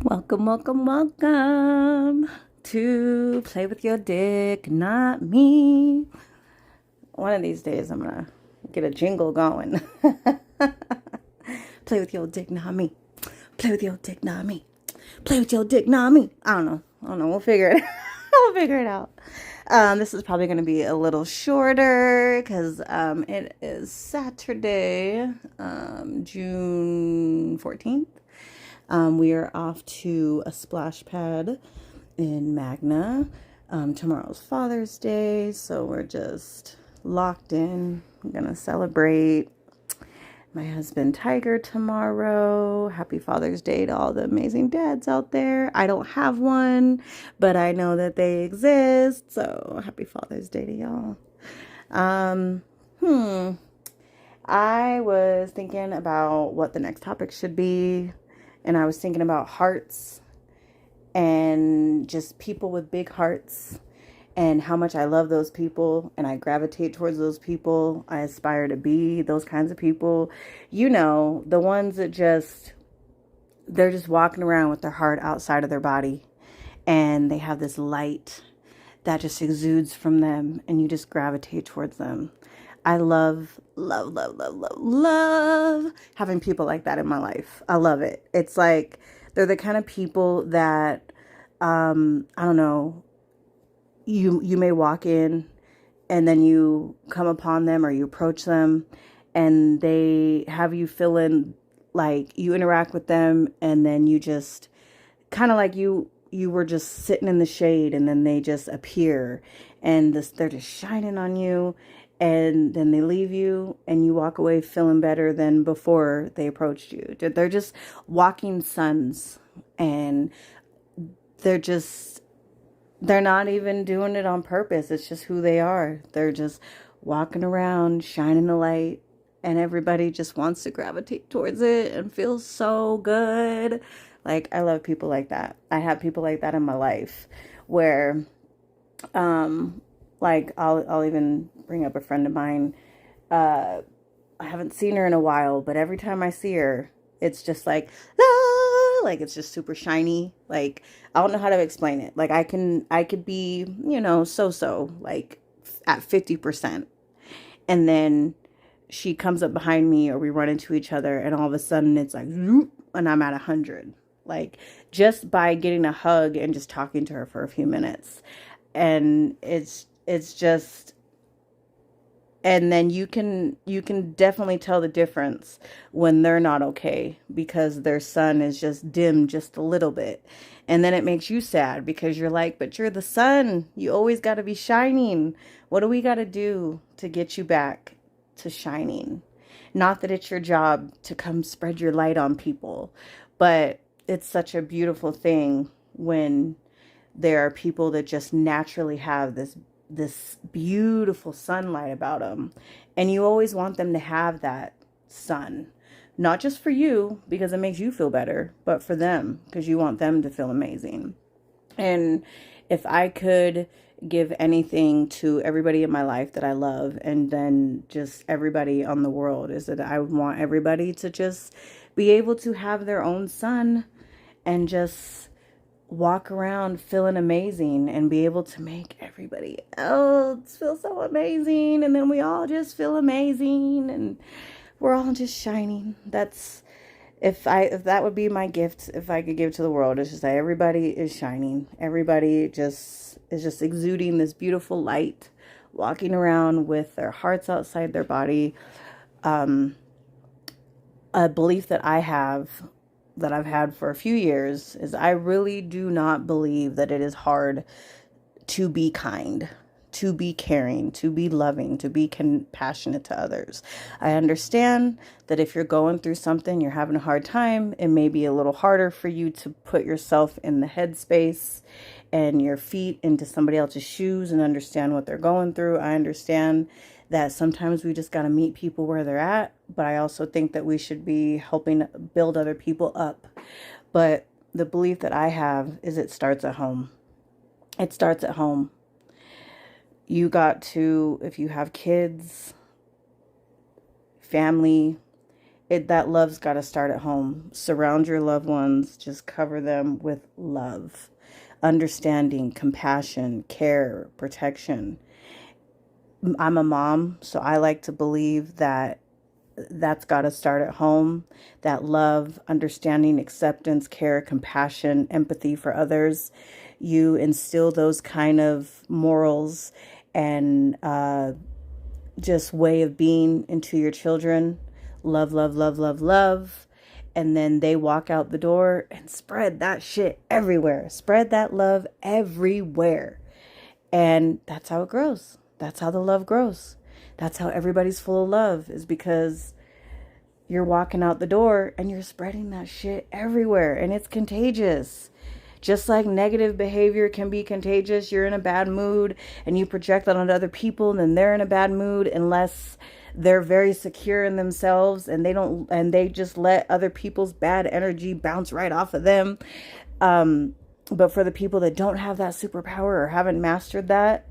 Welcome, welcome, welcome to Play with Your Dick, Not Me. One of these days, I'm gonna get a jingle going. Play with your dick, not me. Play with your dick, not me. Play with your dick, not me. I don't know. We'll figure it. We'll figure it out. This is probably gonna be a little shorter because it is Saturday, June 14th. We are off to a splash pad in Magna. Tomorrow's Father's Day, so we're just locked in. I'm gonna celebrate my husband Tiger tomorrow. Happy Father's Day to all the amazing dads out there. I don't have one, but I know that they exist. So happy Father's Day to y'all. Um, hmm. I was thinking about what the next topic should be, and I was thinking about hearts and just people with big hearts and how much I love those people and I gravitate towards those people. I aspire to be those kinds of people. You know, the ones that they're just walking around with their heart outside of their body and they have this light that just exudes from them and you just gravitate towards them. I love, love, love, love, love, love having people like that in my life. I love it. It's like they're the kind of people that, I don't know, you may walk in and then you come upon them or you approach them and they have you feeling like you interact with them and then you just kind of like you were just sitting in the shade and then they just appear and they're just shining on you and then they leave you and you walk away feeling better than before they approached you. They're just walking suns and they're just they're not even doing it on purpose. It's just who they are. They're just walking around, shining the light, and everybody just wants to gravitate towards it and feels so good. Like, I love people like that. I have people like that in my life where, like, I'll even bring up a friend of mine. I haven't seen her in a while, but every time I see her, it's just like, ah, like it's just super shiny. Like, I don't know how to explain it. Like, I could be, so, like at 50%. And then she comes up behind me or we run into each other and all of a sudden it's like, zoop, and I'm at 100. Like, just by getting a hug and just talking to her for a few minutes. And it's just, and then you can definitely tell the difference when they're not okay because their sun is just dim just a little bit, and then it makes you sad because you're like, but you're the sun, you always got to be shining. What do we got to do to get you back to shining? Not that it's your job to come spread your light on people, but it's such a beautiful thing when there are people that just naturally have this beautiful sunlight about them, and you always want them to have that sun, not just for you because it makes you feel better, but for them because you want them to feel amazing. And if I could give anything to everybody in my life that I love and then just everybody on the world, is that I would want everybody to just be able to have their own sun and just walk around feeling amazing and be able to make everybody else feel so amazing, and then we all just feel amazing and we're all just shining. That's, if that would be my gift, if I could give to the world, it's just that everybody is shining. Everybody just is just exuding this beautiful light, walking around with their hearts outside their body. A belief that I have, that I've had for a few years, is I really do not believe that it is hard to be kind, to be caring, to be loving, to be compassionate to others. I understand that if you're going through something, you're having a hard time, it may be a little harder for you to put yourself in the headspace and your feet into somebody else's shoes and understand what they're going through. I understand that sometimes we just got to meet people where they're at, but I also think that we should be helping build other people up. But the belief that I have is it starts at home. It starts at home. You got to, if you have kids, family, that love's got to start at home. Surround your loved ones, just cover them with love, understanding, compassion, care, protection. I'm a mom, so I like to believe that that's got to start at home. That love, understanding, acceptance, care, compassion, empathy for others. You instill those kind of morals and just way of being into your children. Love, love, love, love, love. And then they walk out the door and spread that shit everywhere. Spread that love everywhere. And that's how it grows. That's how the love grows. That's how everybody's full of love, is because you're walking out the door and you're spreading that shit everywhere. And it's contagious. Just like negative behavior can be contagious. You're in a bad mood and you project that onto other people, and then they're in a bad mood unless they're very secure in themselves and they just let other people's bad energy bounce right off of them. But for the people that don't have that superpower or haven't mastered that,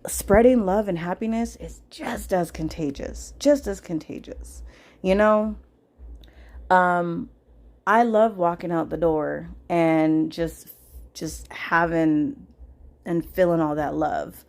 spreading love and happiness is just as contagious. Just as contagious. You know? I love walking out the door and just having and feeling all that love,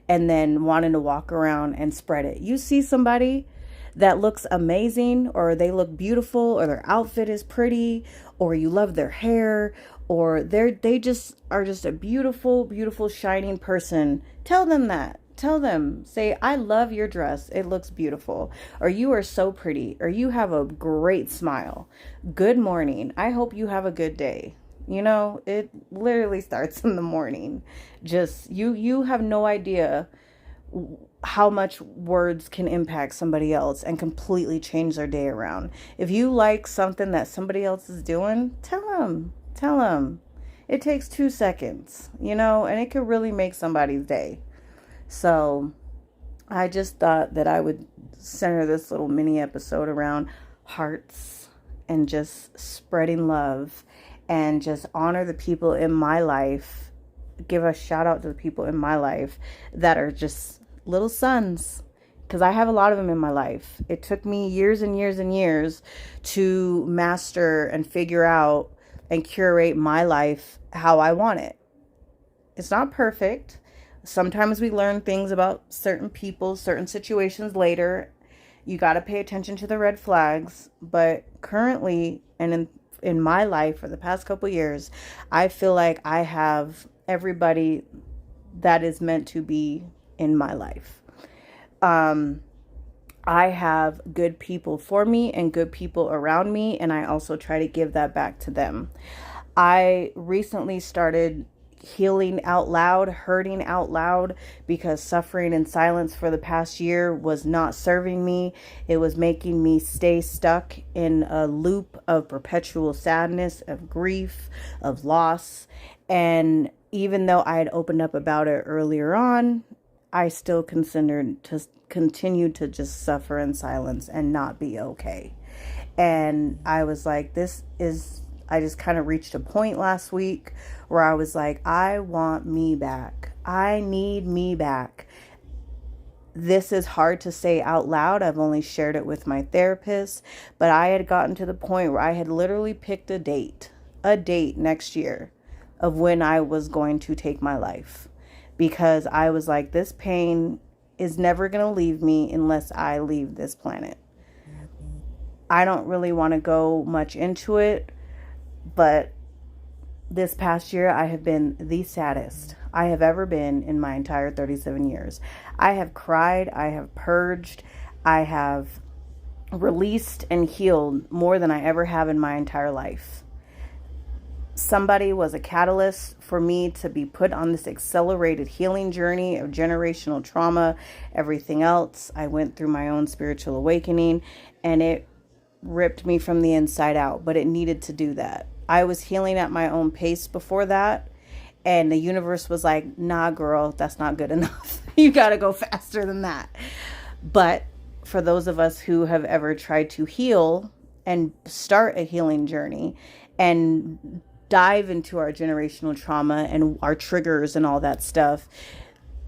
and then wanting to walk around and spread it. You see somebody that looks amazing, or they look beautiful, or their outfit is pretty, or you love their hair, or they just are just a beautiful, beautiful, shining person. Tell them that. Tell them, say, I love your dress. It looks beautiful. Or you are so pretty. Or you have a great smile. Good morning. I hope you have a good day. You know, it literally starts in the morning. Just, you have no idea how much words can impact somebody else and completely change their day around. If you like something that somebody else is doing, tell them. Tell them. It takes 2 seconds, you know, and it could really make somebody's day. So I just thought that I would center this little mini episode around hearts and just spreading love, and just honor the people in my life. Give a shout out to the people in my life that are just little sons, because I have a lot of them in my life. It took me years and years and years to master and figure out and curate my life how I want it. It's not perfect. Sometimes we learn things about certain people, certain situations later. You got to pay attention to the red flags. But currently, and in my life for the past couple years, I feel like I have everybody that is meant to be in my life. I have good people for me and good people around me, and I also try to give that back to them. I recently started healing out loud, hurting out loud, because suffering in silence for the past year was not serving me. It was making me stay stuck in a loop of perpetual sadness, of grief, of loss. And even though I had opened up about it earlier on, I still considered to continue to just suffer in silence and not be okay. And I was like, I just kind of reached a point last week where I was like, I want me back. I need me back. This is hard to say out loud. I've only shared it with my therapist, but I had gotten to the point where I had literally picked a date next year of when I was going to take my life, because I was like, this pain is never going to leave me unless I leave this planet. I don't really want to go much into it, but this past year, I have been the saddest I have ever been in my entire 37 years. I have cried, I have purged, I have released and healed more than I ever have in my entire life. Somebody was a catalyst for me to be put on this accelerated healing journey of generational trauma, everything else. I went through my own spiritual awakening, and it ripped me from the inside out, but it needed to do that. I was healing at my own pace before that, and the universe was like, nah, girl, that's not good enough. You got to go faster than that. But for those of us who have ever tried to heal and start a healing journey and dive into our generational trauma and our triggers and all that stuff,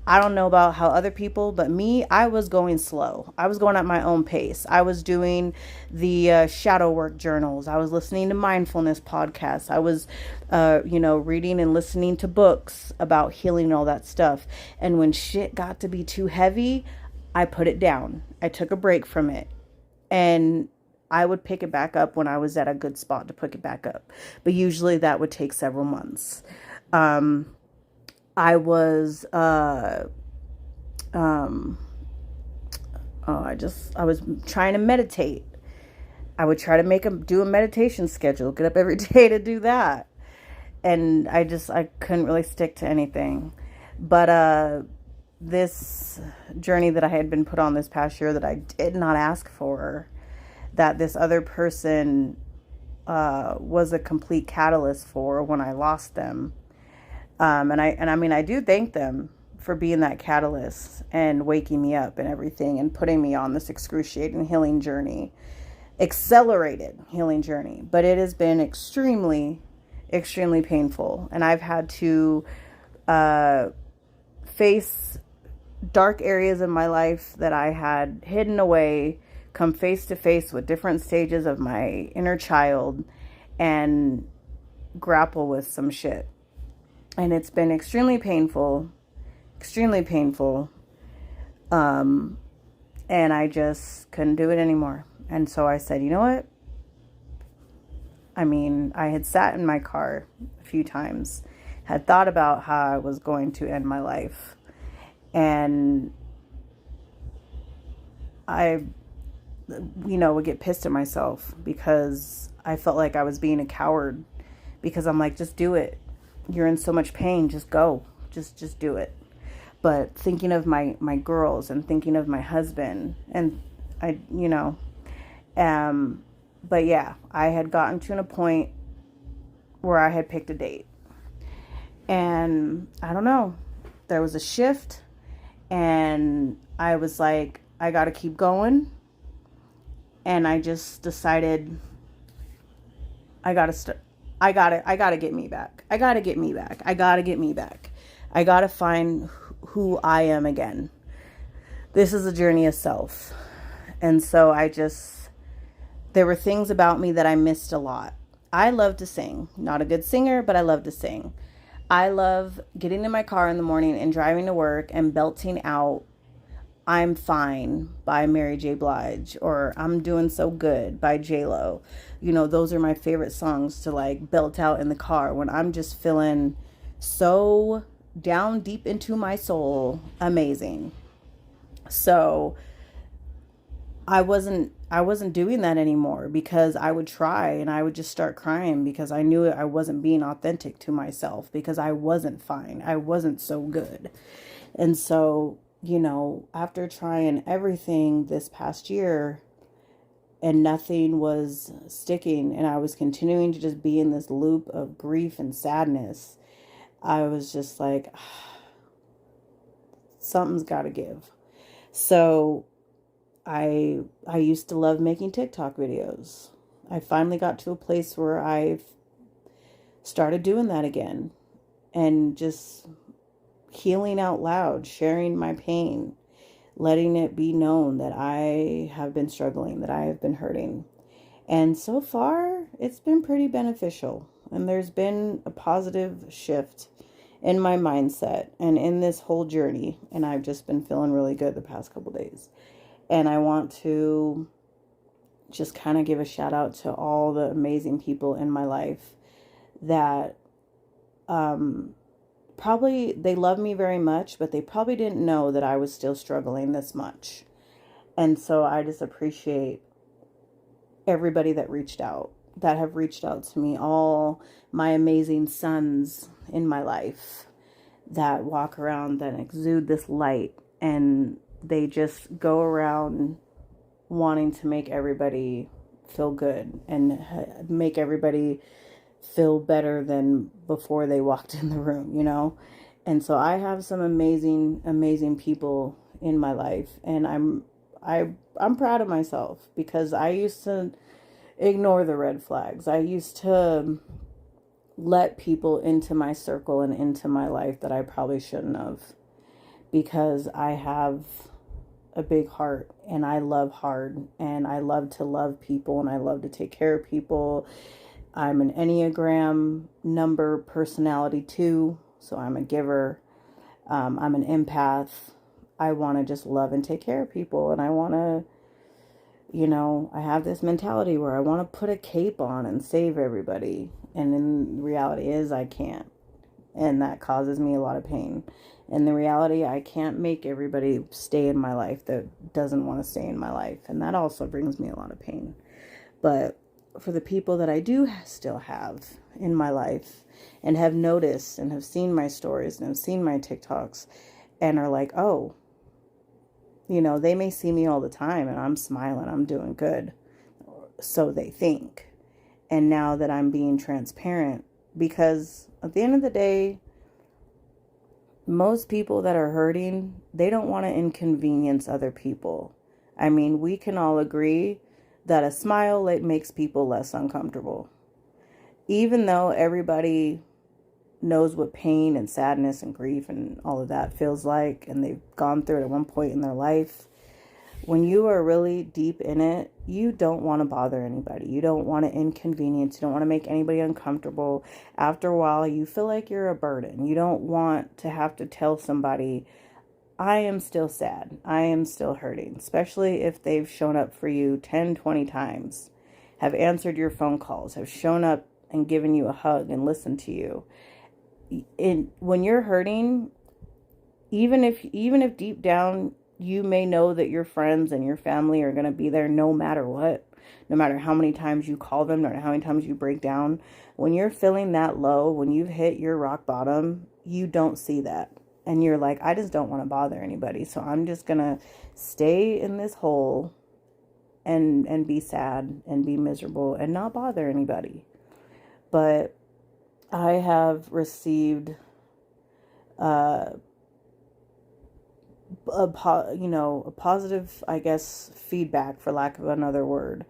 I don't know about how other people, but me, I was going slow. I was going at my own pace. I was doing the shadow work journals. I was listening to mindfulness podcasts. I was, reading and listening to books about healing and all that stuff. And when shit got to be too heavy, I put it down. I took a break from it. And I would pick it back up when I was at a good spot to pick it back up. But usually that would take several months. I was, I was trying to meditate. I would try to do a meditation schedule, get up every day to do that. And I couldn't really stick to anything. But, this journey that I had been put on this past year that I did not ask for, that this other person, was a complete catalyst for when I lost them. I do thank them for being that catalyst and waking me up and everything and putting me on this excruciating healing journey, accelerated healing journey. But it has been extremely, extremely painful. And I've had to face dark areas in my life that I had hidden away, come face to face with different stages of my inner child and grapple with some shit. And it's been extremely painful, extremely painful. And I just couldn't do it anymore. And so I said, you know what? I had sat in my car a few times, had thought about how I was going to end my life. And I, would get pissed at myself because I felt like I was being a coward, because I'm like, just do it. You're in so much pain. Just go. Just do it. But thinking of my girls and thinking of my husband and but yeah, I had gotten to a point where I had picked a date, and I don't know, there was a shift, and I was like, I got to keep going. And I just decided I got to get me back. I got to get me back. I got to get me back. I got to find who I am again. This is a journey of self. And so there were things about me that I missed a lot. I love to sing. Not a good singer, but I love to sing. I love getting in my car in the morning and driving to work and belting out I'm Fine by Mary J. Blige, or I'm Doing So Good by J-Lo. Those are my favorite songs to like belt out in the car when I'm just feeling so down deep into my soul. Amazing. So I wasn't doing that anymore, because I would try and I would just start crying because I knew I wasn't being authentic to myself, because I wasn't fine. I wasn't so good. And so, after trying everything this past year and nothing was sticking, and I was continuing to just be in this loop of grief and sadness, I was just like, something's got to give. So I used to love making TikTok videos. I finally got to a place where I've started doing that again, and just healing out loud, sharing my pain, letting it be known that I have been struggling, that I have been hurting. And so far, it's been pretty beneficial. And there's been a positive shift in my mindset and in this whole journey. And I've just been feeling really good the past couple days. And I want to just kind of give a shout out to all the amazing people in my life that probably they love me very much, but they probably didn't know that I was still struggling this much. And so I just appreciate everybody that have reached out to me, all my amazing sons in my life that walk around, that exude this light, and they just go around wanting to make everybody feel good and make everybody feel better than before they walked in the room, And so I have some amazing, amazing people in my life, and I'm proud of myself, because I used to ignore the red flags. I used to let people into my circle and into my life that I probably shouldn't have, because I have a big heart and I love hard and I love to love people and I love to take care of people. I'm an Enneagram number personality 2, so I'm a giver. I'm an empath. I want to just love and take care of people, and I want to, I have this mentality where I want to put a cape on and save everybody. And in reality is I can't. And that causes me a lot of pain. And the reality, I can't make everybody stay in my life that doesn't want to stay in my life. And that also brings me a lot of pain. But for the people that I do still have in my life and have noticed and have seen my stories and have seen my TikToks and are like, oh, they may see me all the time and I'm smiling, I'm doing good. So they think. And now that I'm being transparent, because at the end of the day, most people that are hurting, they don't want to inconvenience other people. I mean, we can all agree that a smile, it makes people less uncomfortable. Even though everybody knows what pain and sadness and grief and all of that feels like, and they've gone through it at one point in their life, when you are really deep in it, you don't want to bother anybody. You don't want to inconvenience. You don't want to make anybody uncomfortable. After a while, you feel like you're a burden. You don't want to have to tell somebody, I am still sad. I am still hurting, especially if they've shown up for you 10, 20 times, have answered your phone calls, have shown up and given you a hug and listened to you. When you're hurting, even if deep down you may know that your friends and your family are going to be there no matter what, no matter how many times you call them, no matter how many times you break down, when you're feeling that low, when you've hit your rock bottom, you don't see that. And you're like, I just don't want to bother anybody. So I'm just going to stay in this hole and be sad and be miserable and not bother anybody. But I have received a positive, I guess, feedback, for lack of another word.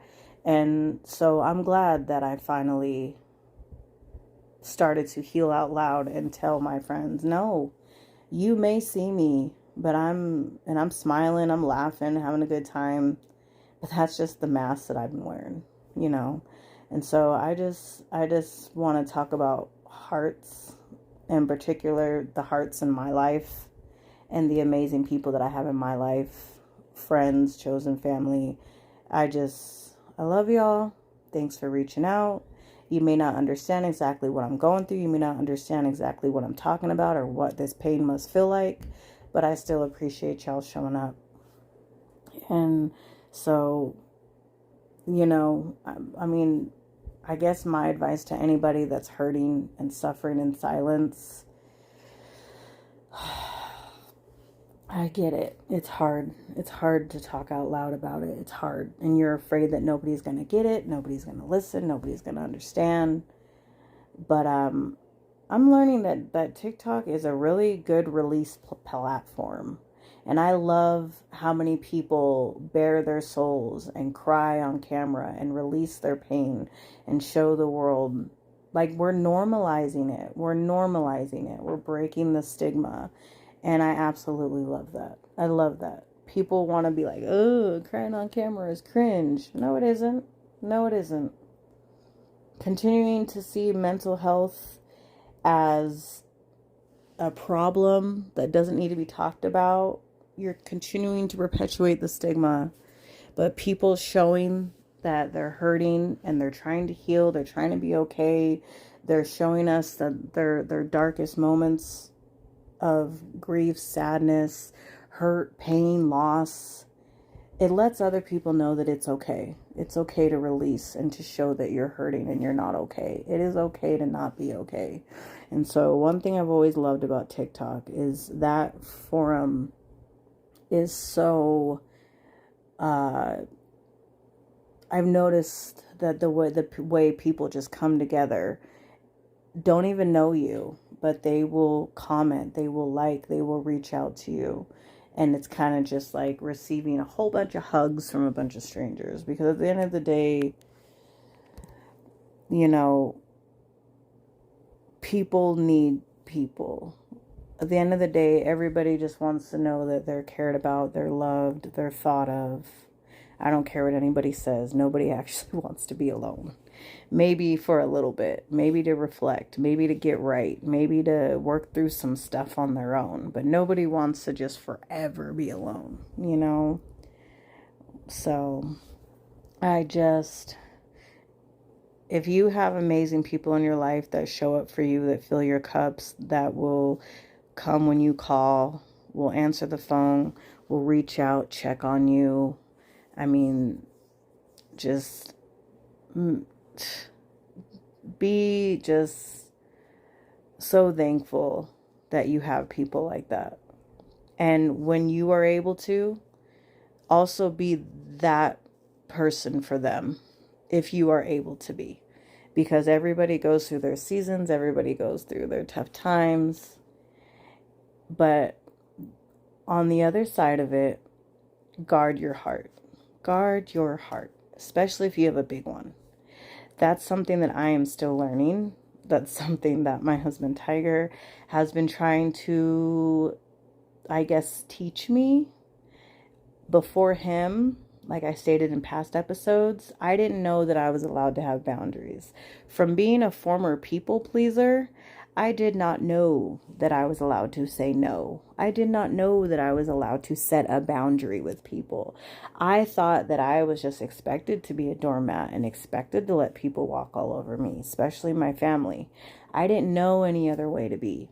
And so I'm glad that I finally started to heal out loud and tell my friends, no, you may see me, but I'm smiling, I'm laughing, having a good time, but that's just the mask that I've been wearing, And so I just want to talk about hearts, in particular, the hearts in my life and the amazing people that I have in my life, friends, chosen family. I love y'all. Thanks for reaching out. You may not understand exactly what I'm going through. You may not understand exactly what I'm talking about or what this pain must feel like, but I still appreciate y'all showing up. And so, I mean, I guess my advice to anybody that's hurting and suffering in silence, I get it. It's hard. It's hard to talk out loud about it. It's hard. And you're afraid that nobody's going to get it. Nobody's going to listen. Nobody's going to understand. But I'm learning that TikTok is a really good release platform. And I love how many people bare their souls and cry on camera and release their pain and show the world. Like, we're normalizing it. We're normalizing it. We're breaking the stigma. And I absolutely love that. I love that. People want to be like, oh, crying on camera is cringe. No, it isn't. No, it isn't. Continuing to see mental health as a problem that doesn't need to be talked about, you're continuing to perpetuate the stigma. But people showing that they're hurting and they're trying to heal, they're trying to be okay, they're showing us that their darkest moments of grief, sadness, hurt, pain, loss, it lets other people know that it's okay. It's okay to release and to show that you're hurting and you're not okay. It is okay to not be okay. And so one thing I've always loved about TikTok is that forum is so, I've noticed that the way people just come together, don't even know you, but they will comment, they will like, they will reach out to you. And it's kind of just like receiving a whole bunch of hugs from a bunch of strangers. Because at the end of the day, people need people. at the end of the day, everybody just wants to know that they're cared about, they're loved, they're thought of. I don't care what anybody says. Nobody actually wants to be alone. Maybe for a little bit, maybe to reflect, maybe to get right, maybe to work through some stuff on their own. But nobody wants to just forever be alone, you know? So if you have amazing people in your life that show up for you, that fill your cups, that will come when you call, will answer the phone, will reach out, check on you. I mean, just be just so thankful that you have people like that. And when you are able to, also be that person for them, if you are able to be. Because everybody goes through their seasons, everybody goes through their tough times. But on the other side of it, guard your heart. Guard your heart, especially if you have a big one. That's something that I am still learning. That's something that my husband Tiger has been trying to, I guess, teach me. Before him, like I stated in past episodes, I didn't know that I was allowed to have boundaries. From being a former people pleaser, I did not know that I was allowed to say no. I did not know that I was allowed to set a boundary with people. I thought that I was just expected to be a doormat and expected to let people walk all over me, especially my family. I didn't know any other way to be.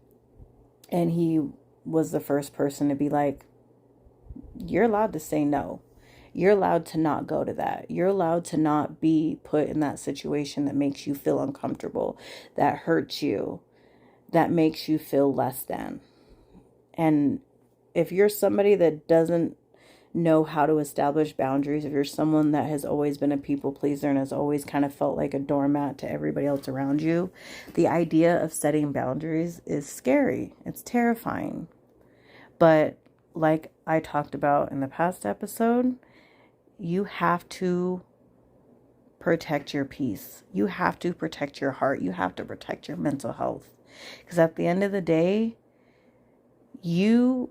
And he was the first person to be like, you're allowed to say no. You're allowed to not go to that. You're allowed to not be put in that situation that makes you feel uncomfortable, that hurts you, that makes you feel less than. And if you're somebody that doesn't know how to establish boundaries, if you're someone that has always been a people pleaser and has always kind of felt like a doormat to everybody else around you, the idea of setting boundaries is scary. It's terrifying. But like I talked about in the past episode, you have to protect your peace. You have to protect your heart. You have to protect your mental health. Because at the end of the day, you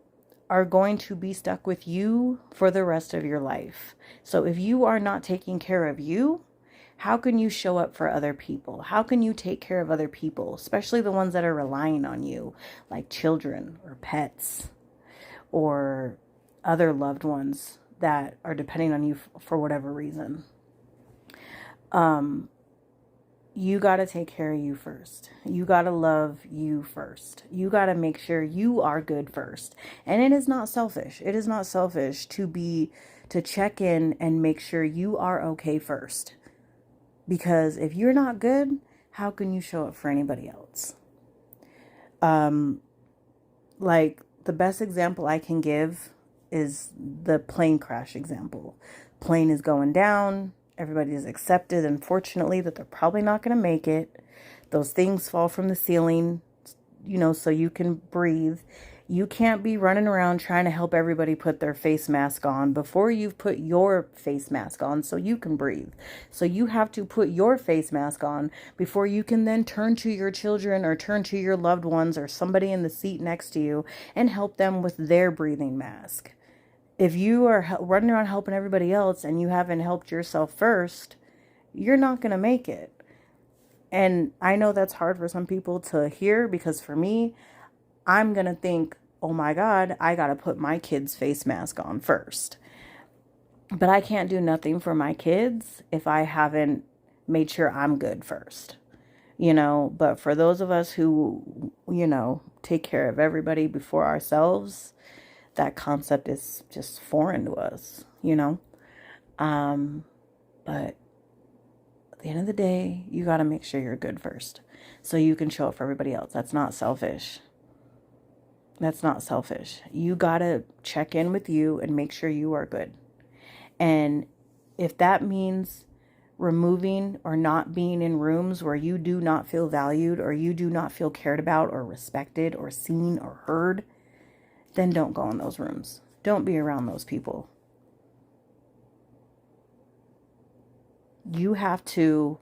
are going to be stuck with you for the rest of your life. So if you are not taking care of you, how can you show up for other people? How can you take care of other people, especially the ones that are relying on you, like children or pets or other loved ones that are depending on you for whatever reason? You got to take care of you first. You got to love you first. You got to make sure you are good first. And it is not selfish. It is not selfish to check in and make sure you are okay first. Because if you're not good, how can you show up for anybody else? Like the best example I can give is the plane crash example. Plane is going down. Everybody is accepted, unfortunately, that they're probably not going to make it. Those things fall from the ceiling, so you can breathe. You can't be running around trying to help everybody put their face mask on before you've put your face mask on so you can breathe. So you have to put your face mask on before you can then turn to your children or turn to your loved ones or somebody in the seat next to you and help them with their breathing mask. If you are running around helping everybody else and you haven't helped yourself first, you're not going to make it. And I know that's hard for some people to hear, because for me, I'm going to think, oh my God, I got to put my kid's face mask on first. But I can't do nothing for my kids if I haven't made sure I'm good first. But for those of us who, take care of everybody before ourselves, that concept is just foreign to us, But at the end of the day, you got to make sure you're good first so you can show up for everybody else. That's not selfish. That's not selfish. You got to check in with you and make sure you are good. And if that means removing or not being in rooms where you do not feel valued or you do not feel cared about or respected or seen or heard, then don't go in those rooms. Don't be around those people. You have to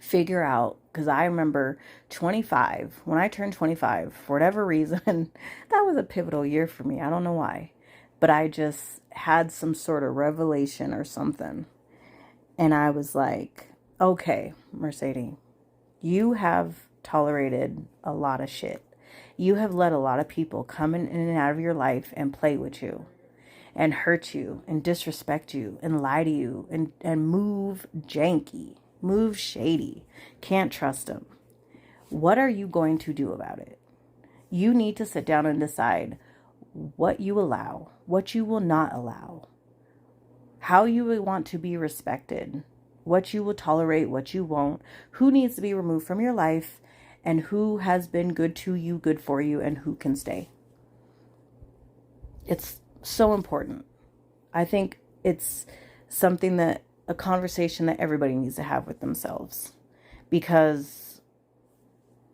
figure out, Because I remember 25, when I turned 25, for whatever reason, that was a pivotal year for me. I don't know why. But I just had some sort of revelation or something. And I was like, okay, Mercedes, you have tolerated a lot of shit. You have let a lot of people come in and out of your life and play with you and hurt you and disrespect you and lie to you and move janky, move shady. Can't trust them. What are you going to do about it? You need to sit down and decide what you allow, what you will not allow, how you would want to be respected, what you will tolerate, what you won't, who needs to be removed from your life, and who has been good to you, good for you, and who can stay. It's so important. I think it's something that, a conversation that everybody needs to have with themselves, because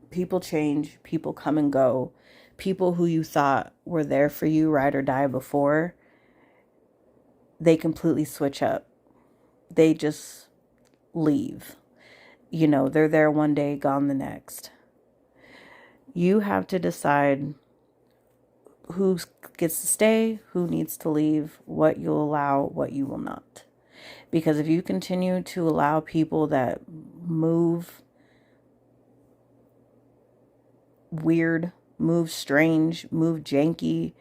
people change, people come and go. People who you thought were there for you, ride or die before, they completely switch up. They just leave. You know, they're there one day, gone the next. You have to decide who gets to stay, who needs to leave, what you'll allow, what you will not. Because if you continue to allow people that move weird, move strange, move janky,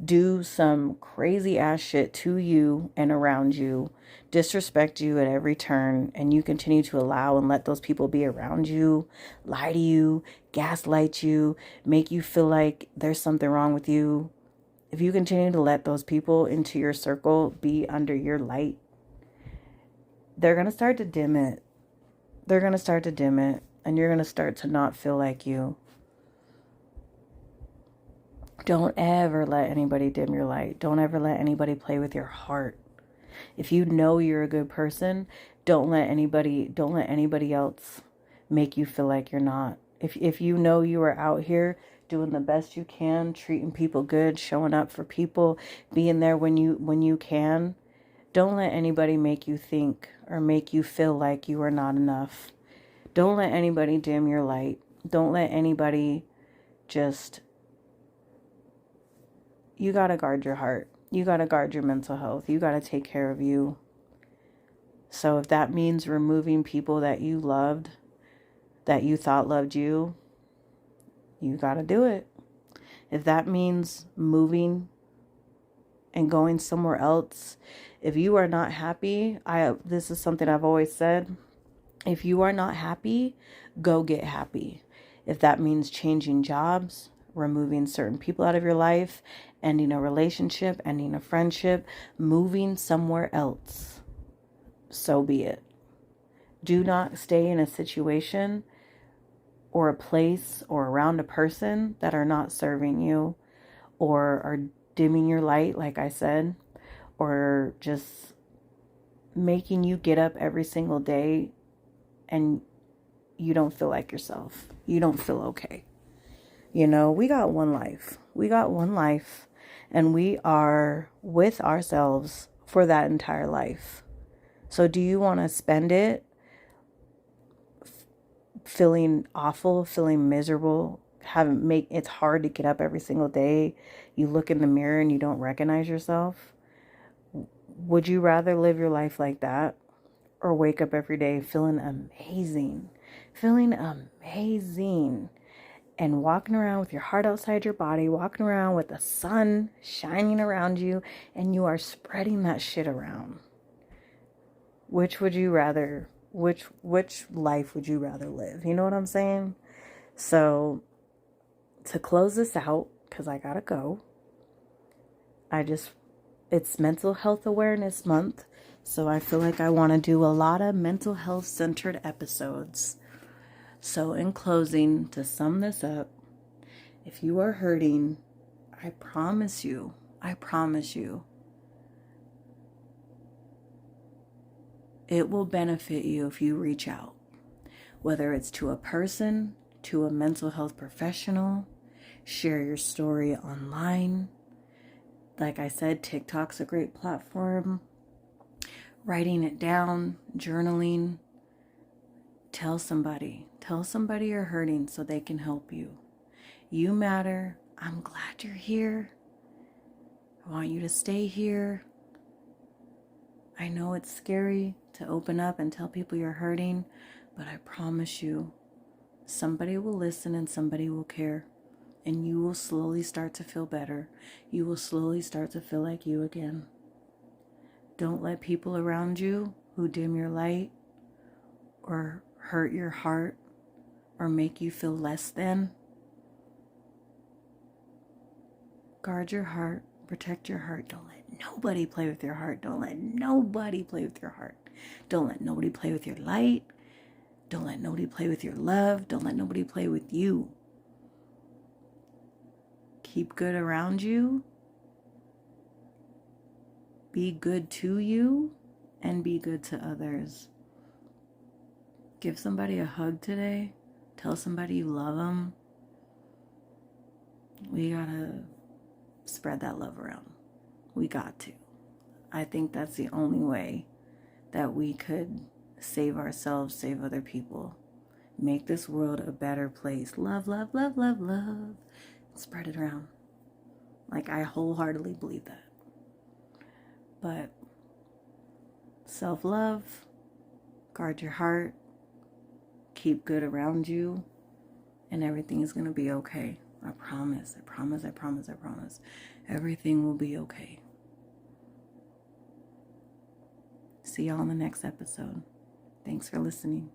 do some crazy ass shit to you and around you, disrespect you at every turn, and you continue to allow and let those people be around you, lie to you, gaslight you, make you feel like there's something wrong with you. If you continue to let those people into your circle, be under your light, they're going to start to dim it. They're going to start to dim it, and you're going to start to not feel like you. Don't ever let anybody dim your light. Don't ever let anybody play with your heart. If you know you're a good person, don't let anybody else make you feel like you're not. If you know you are out here doing the best you can, treating people good, showing up for people, being there when you can, don't let anybody make you think or make you feel like you are not enough. Don't let anybody dim your light. Don't let anybody just... You got to guard your heart. You got to guard your mental health. You got to take care of you. So if that means removing people that you loved, that you thought loved you, you got to do it. If that means moving and going somewhere else, if you are not happy, this is something I've always said. If you are not happy, go get happy. If that means changing jobs, removing certain people out of your life, ending a relationship, ending a friendship, moving somewhere else, so be it. Do not stay in a situation or a place or around a person that are not serving you or are dimming your light, like I said, or just making you get up every single day and you don't feel like yourself. You don't feel okay. You know, we got one life. And we are with ourselves for that entire life. So do you want to spend it feeling awful, feeling miserable, it's hard to get up every single day? You look in the mirror and you don't recognize yourself? Would you rather live your life like that, or wake up every day feeling amazing, and walking around with your heart outside your body, walking around with the sun shining around you, and you are spreading that shit around? Which would you rather, which life would you rather live? You know what I'm saying? So to close this out, because I gotta go, it's Mental Health Awareness Month, so I feel like I want to do a lot of mental health centered episodes. So in closing, to sum this up, if you are hurting, I promise you, it will benefit you if you reach out. Whether it's to a person, to a mental health professional, share your story online. Like I said, TikTok's a great platform. Writing it down, journaling, Tell somebody. Tell somebody you're hurting so they can help you. You matter. I'm glad you're here. I want you to stay here. I know it's scary to open up and tell people you're hurting, but I promise you, somebody will listen and somebody will care. And you will slowly start to feel better. You will slowly start to feel like you again. Don't let people around you who dim your light or hurt your heart or make you feel less than. Guard your heart. Protect your heart. Don't let nobody play with your heart. Don't let nobody play with your heart. Don't let nobody play with your light. Don't let nobody play with your love. Don't let nobody play with you. Keep good around you. Be good to you and be good to others. Give somebody a hug today. Tell somebody you love them. We gotta spread that love around. We got to. I think that's the only way that we could save ourselves, save other people, make this world a better place. Love, love, love, love, love. Spread it around. Like, I wholeheartedly believe that. But self-love, guard your heart, keep good around you, and everything is going to be okay. I promise, I promise, I promise, I promise. Everything will be okay. See y'all in the next episode. Thanks for listening.